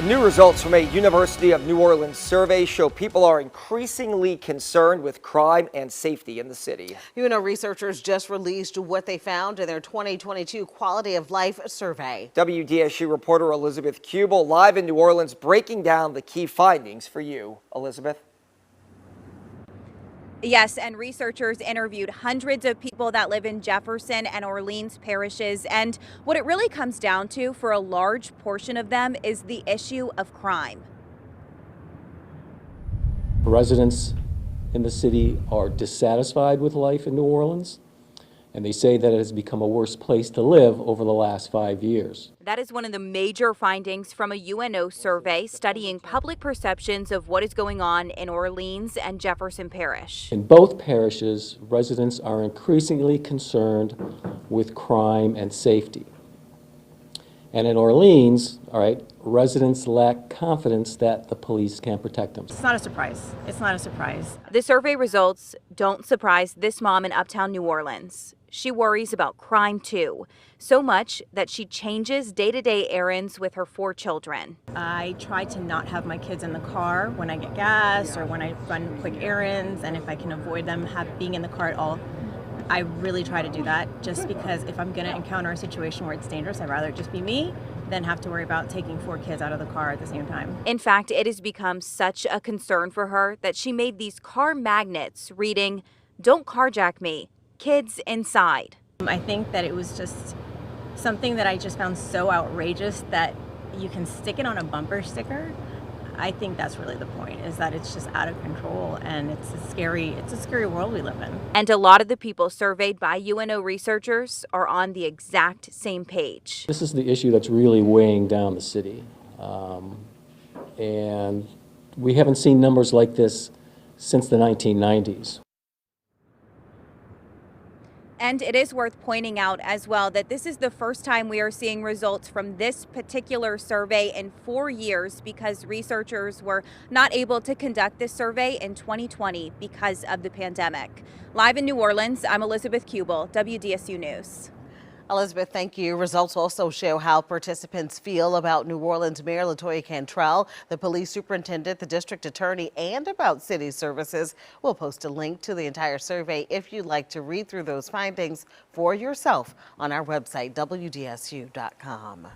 New results from a University of New Orleans survey show people are increasingly concerned with crime and safety in the city. UNO researchers just released what they found in their 2022 Quality of Life survey. WDSU reporter Elizabeth Kubel live in New Orleans breaking down the key findings for you. Elizabeth? Yes, and researchers interviewed hundreds of people that live in Jefferson and Orleans parishes, and what it really comes down to for a large portion of them is the issue of crime. Residents in the city are dissatisfied with life in New Orleans, and they say that it has become a worse place to live over the last 5 years. That is one of the major findings from a UNO survey studying public perceptions of what is going on in Orleans and Jefferson Parish. In both parishes, residents are increasingly concerned with crime and safety. And in Orleans, residents lack confidence that the police can protect them. It's not a surprise. It's not a surprise. The survey results don't surprise this mom in uptown New Orleans. She worries about crime too, so much that she changes day-to-day errands with her 4 children. I try to not have my kids in the car when I get gas or when I run quick errands, and if I can avoid them being in the car at all, I really try to do that, just because if I'm going to encounter a situation where it's dangerous, I'd rather it just be me than have to worry about taking 4 kids out of the car at the same time. In fact, it has become such a concern for her that she made these car magnets reading, "Don't carjack me, kids inside." I think that it was just something that I just found so outrageous that you can stick it on a bumper sticker. I think that's really the point, is that it's just out of control, and it's a scary world we live in. And a lot of the people surveyed by UNO researchers are on the exact same page. This is the issue that's really weighing down the city. And we haven't seen numbers like this since the 1990s. And it is worth pointing out as well that this is the first time we are seeing results from this particular survey in 4 years, because researchers were not able to conduct this survey in 2020 because of the pandemic. Live in New Orleans, I'm Elizabeth Kubel, WDSU News. Elizabeth, thank you. Results also show how participants feel about New Orleans Mayor LaToya Cantrell, the police superintendent, the district attorney, and about city services. We'll post a link to the entire survey if you'd like to read through those findings for yourself on our website, WDSU.com.